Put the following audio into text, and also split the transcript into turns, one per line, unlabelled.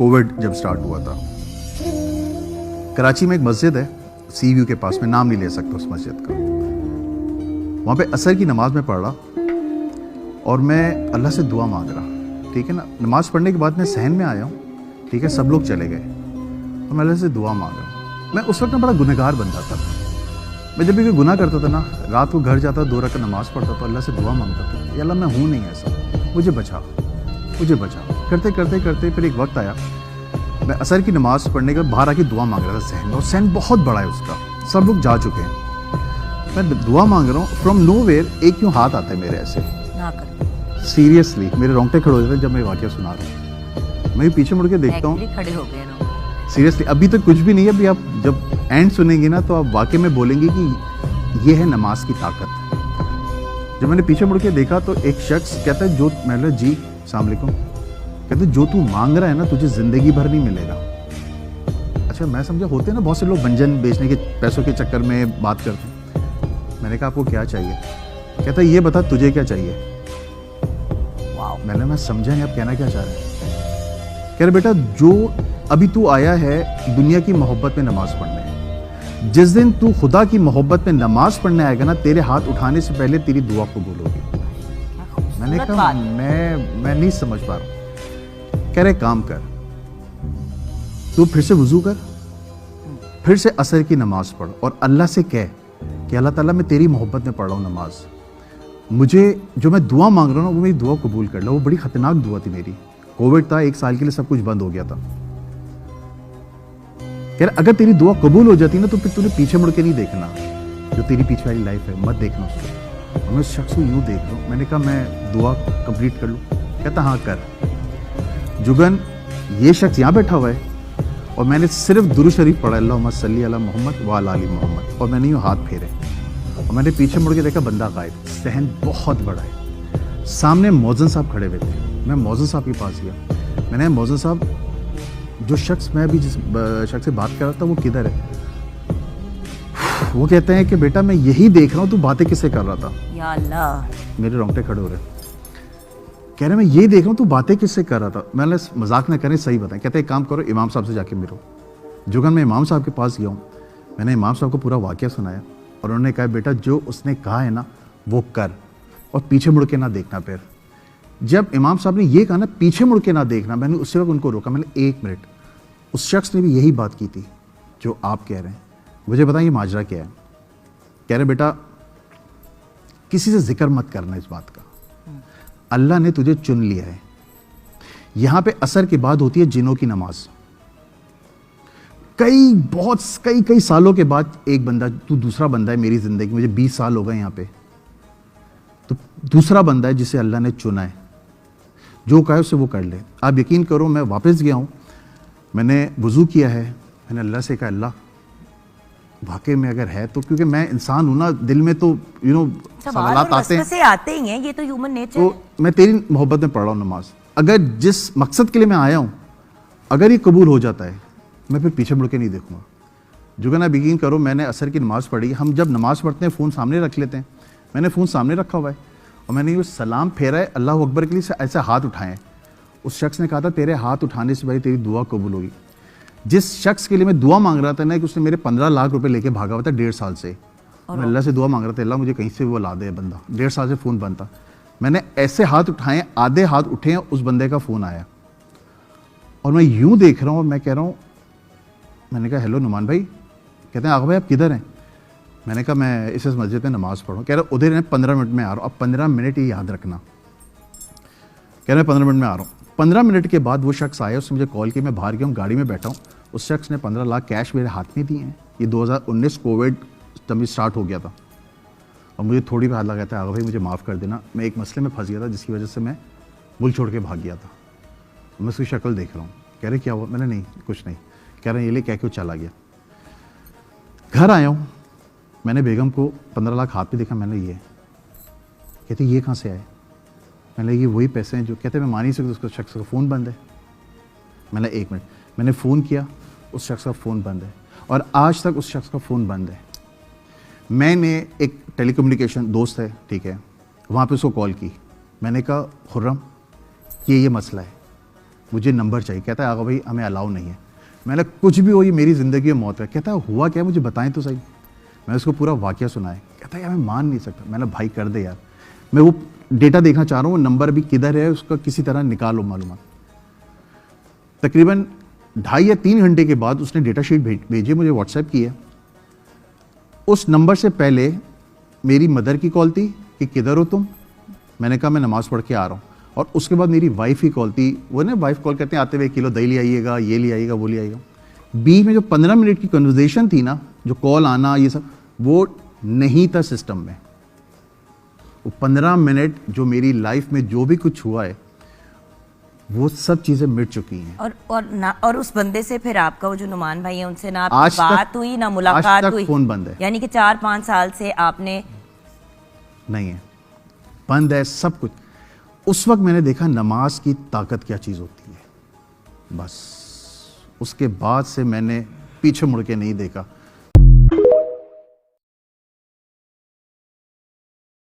Covid जब start हुआ था, कराची में एक मस्जिद है सी व्यू के पास में, नाम नहीं ले सकता उस मस्जिद का। वहाँ पे असर की नमाज में पढ़ रहा और मैं अल्लाह से दुआ मांग रहा, ठीक है ना। नमाज पढ़ने के बाद मैं सहन में आया हूँ, ठीक है, सब लोग चले गए और मैं अल्लाह से दुआ मांग रहा हूँ। मैं उस वक्त ना बड़ा गुनहगार बंदा था। मैं जब भी कोई गुनाह करता था ना, रात को घर जाता, 2 रकात नमाज पढ़ता था, अल्लाह से दुआ मांगता था, या अल्लाह मैं हूँ नहीं ऐसा, मुझे बचा, मुझे बचा। करते करते करते फिर एक वक्त आया, मैं असर की नमाज पढ़ने के बाहर आके दुआ मांग रहा था सहन में, और सहन बहुत बड़ा है उसका, सब लोग जा चुके हैं। मैं दुआ मांग रहा हूँ, फ्रॉम नोवेयर एक यूँ हाथ आता है मेरे ऐसे, सीरियसली मेरे रोंगटे खड़े हो जाते हैं जब मैं वाक़या सुना रहा हूँ। मैं पीछे मुड़ के देखता हूँ,
खड़े हो गए ना।
सीरियसली अभी तो कुछ भी नहीं है, अभी आप जब एंड सुनेंगे ना तो आप वाकई में बोलेंगे कि ये है नमाज की ताकत। जब मैंने पीछे मुड़ के देखा तो एक शख्स कहता है, जो मैंने जी अस्सलाम वालेकुम, कहते जो तू मांग रहा है ना तुझे ज़िंदगी भर नहीं मिलेगा। अच्छा, मैं समझा होते हैं ना बहुत से लोग व्यंजन बेचने के पैसों के चक्कर में बात करते हैं। मैंने कहा आपको क्या चाहिए? कहता ये बता तुझे क्या चाहिए। मैं समझा नहीं आप कहना क्या चाह रहे हैं। कह रहे बेटा जो अभी तू आया है दुनिया की मोहब्बत में नमाज पढ़ने, जिस दिन तू खुदा की मोहब्बत में नमाज पढ़ने आएगा ना, तेरे हाथ उठाने से पहले तेरी दुआ कबूल होगी। मैंने कहा मैं नहीं समझ पा रहा हूँ। कह रहे काम कर, तू फिर से वुजू कर, फिर से असर की नमाज पढ़ और अल्लाह से कह कि अल्लाह ताला मैं तेरी मोहब्बत में पढ़ रहा हूँ नमाज, मुझे जो मैं दुआ मांग रहा हूँ ना वो मेरी दुआ कबूल कर लो। वो बड़ी खतरनाक दुआ थी मेरी। कोविड था, 1 साल के लिए सब कुछ बंद हो गया था। कह रहा अगर तेरी दुआ कबूल हो जाती ना तो फिर तूने पीछे मुड़ के नहीं देखना, जो तेरी पीछे वाली लाइफ है मत देखना उसको। और मैं उस शख्स को यूँ देख रहा हूँ। मैंने कहा मैं दुआ कंप्लीट कर लूँ? कहता हाँ कर। जुगन ये शख्स यहाँ बैठा हुआ है और मैंने सिर्फ दुरूद शरीफ पढ़ा, अल्लाहुम्मा सल्ली अला मोहम्मद व अला आलि मोहम्मद, और मैंने यूँ हाथ फेरे और मैंने पीछे मुड़ के देखा बंदा गायब। सहन बहुत बड़ा है। सामने मौज़न साहब खड़े हुए थे। मैं मौज़न साहब के पास गया, मैंने मौज़न साहब जो शख्स मैं अभी जिस शख्स से बात कर रहा था वो किधर है? वो कहते हैं कि बेटा मैं यही देख रहा हूँ तू बातें किससे कर रहा था।
या अल्लाह,
मेरे रोंगटे खड़े हो रहे। कह रहे मैं यही देख रहा हूँ तू बातें किससे कर रहा था। मैंने मजाक न करें, सही बताएं। कहते एक काम करो, इमाम साहब से जाके मिलो। जुगन मैं इमाम साहब के पास गया हूँ, मैंने इमाम साहब को पूरा वाक़या सुनाया और उन्होंने कहा बेटा जो उसने कहा है ना वो कर और पीछे मुड़ के ना देखना। फिर जब इमाम साहब ने ये कहा ना पीछे मुड़ के ना देखना, मैंने उसी वक्त उनको रोका। मैंने 1 मिनट, उस शख्स ने भी यही बात की थी जो आप कह रहे हैं, मुझे बताएं ये माजरा क्या है। कह रहे बेटा किसी से जिक्र मत करना इस बात का, अल्लाह ने तुझे चुन लिया है। यहां पे असर के बाद होती है जिनों की नमाज। कई सालों के बाद एक बंदा, तू दूसरा बंदा है मेरी जिंदगी, मुझे 20 साल हो गए यहाँ पे, तो दूसरा बंदा है जिसे अल्लाह ने चुना है। जो कहा है उसे वो कर ले। आप यकीन करो मैं वापस गया हूँ, मैंने वुज़ू किया है, मैंने अल्लाह से कहा अल्लाह वाकई में अगर है तो, क्योंकि मैं इंसान हूँ ना, दिल में तो सवालात आते
ही हैं, ये तो ह्यूमन नेचर
तो
है।
मैं तेरी मोहब्बत में पढ़ रहा हूँ नमाज, अगर जिस मकसद के लिए मैं आया हूँ अगर ये कबूल हो जाता है मैं फिर पीछे मुड़ के नहीं देखूंगा। जुगन आप यकीन करो मैंने असर की नमाज पढ़ी। हम जब नमाज पढ़ते हैं फ़ोन सामने रख लेते हैं, मैंने फ़ोन सामने रखा हुआ है और मैंने ये सलाम फेरा है अल्लाह अकबर के लिए, ऐसे हाथ उठाए। उस शख्स ने कहा था तेरे हाथ उठाने से भाई तेरी दुआ कबूल होगी। जिस शख्स के लिए मैं दुआ मांग रहा था ना कि उसने मेरे 15 लाख रुपए लेके भागा हुआ था 1.5 साल से, मैं अल्लाह से दुआ मांग रहा था अल्लाह मुझे कहीं से वो ला दे बंदा। 1.5 साल से फ़ोन बंद था। मैंने ऐसे हाथ उठाए, आधे हाथ उठे हैं, उस बंदे का फ़ोन आया और मैं यूँ देख रहा हूँ और मैं कह रहा हूँ, मैंने कहा हेलो नुमान भाई। कहते हैं आगा भाई आप किधर हैं? मैंने कहा मैं इस मस्जिद में नमाज़ पढ़ूँ। कह रहा उधर है 15 मिनट में आ रहा हूँ। अब 15 मिनट ही याद रखना। कह रहे 15 मिनट में आ रहा हूँ। 15 मिनट के बाद वो शख्स आया, उसने मुझे कॉल की, मैं बाहर गया हूँ, गाड़ी में बैठा हूँ। उस शख्स ने 15 लाख कैश मेरे हाथ में दिए हैं। ये 2019 कोविड तभी स्टार्ट हो गया था और मुझे थोड़ी भी हाथ लगा था आगा भाई मुझे माफ़ कर देना, मैं एक मसले में फंस गया था जिसकी वजह से मैं मुल्क छोड़ के भाग गया था। मैं उसकी शक्ल देख रहा हूँ। कह रहे क्या हुआ? मैंने नहीं कुछ नहीं। कह रहे ये ले क्या क्यों चला गया। घर आया हूँ, मैंने बेगम को 15 लाख हाथ पे देखा। मैंने ये कहते ये कहाँ से आए? मैंने ये वही पैसे हैं जो, कहते मैं मान ही सकता उसका शख्स का फ़ोन बंद है। मैंने 1 मिनट, मैंने फ़ोन किया, उस शख्स का फ़ोन बंद है और आज तक उस शख्स का फ़ोन बंद है। मैंने एक टेलीकम्युनिकेशन दोस्त है, ठीक है, वहाँ पे उसको कॉल की। मैंने कहा खुर्रम ये मसला है। مجھے نمبر چاہیے. کہتا ہے آغا بھائی ہمیں الاؤ نہیں ہے. میں نے کچھ بھی ہو یہ میری زندگی میں موت ہے. کہتا ہے ہوا کیا مجھے بتائیں تو صحیح. میں اس کو پورا واقعہ سنایا. کہتا ہے یار میں مان نہیں سکتا. میں نے بھائی کر دے یار, میں وہ ڈیٹا دیکھنا چاہ رہا ہوں, وہ نمبر ابھی کدھر ہے اس کا کسی طرح نکالو معلومات. تقریباً 2.5 یا 3 گھنٹے کے بعد اس نے ڈیٹا شیٹ بھیجی, مجھے واٹس ایپ کی ہے. اس نمبر سے پہلے میری مدر کی کال تھی کہ کدھر ہو تم. میں نے کہا میں نماز پڑھ کے آ رہا ہوں. اور اس کے بعد میری وائف کی کال تھی. وہ نا وائف کال کرتے ہیں آتے ہوئے 1 کلو دہی لے آئیے گا, یہ لے آئیے گا, وہ لے آئیے گا. بیچ میں جو 15 منٹ کی کنورزیشن تھی نا, جو کال آنا یہ سب, وہ نہیں تھا سسٹم میں. وہ 15 منٹ جو میری لائف میں جو بھی کچھ ہوا ہے وہ سب چیزیں مٹ چکی ہیں.
اور اس بندے سے پھر آپ کا وہ جو نعمان بھائی ہیں ان سے نہ
آج تک
بات ہوئی نہ ملاقات ہوئی.
فون بند ہے.
یعنی کہ 4-5 سال سے آپ نے
نہیں ہے, بند ہے سب کچھ. اس وقت میں نے دیکھا نماز کی طاقت کیا چیز ہوتی ہے. بس اس کے بعد سے میں نے پیچھے مڑ کے نہیں دیکھا.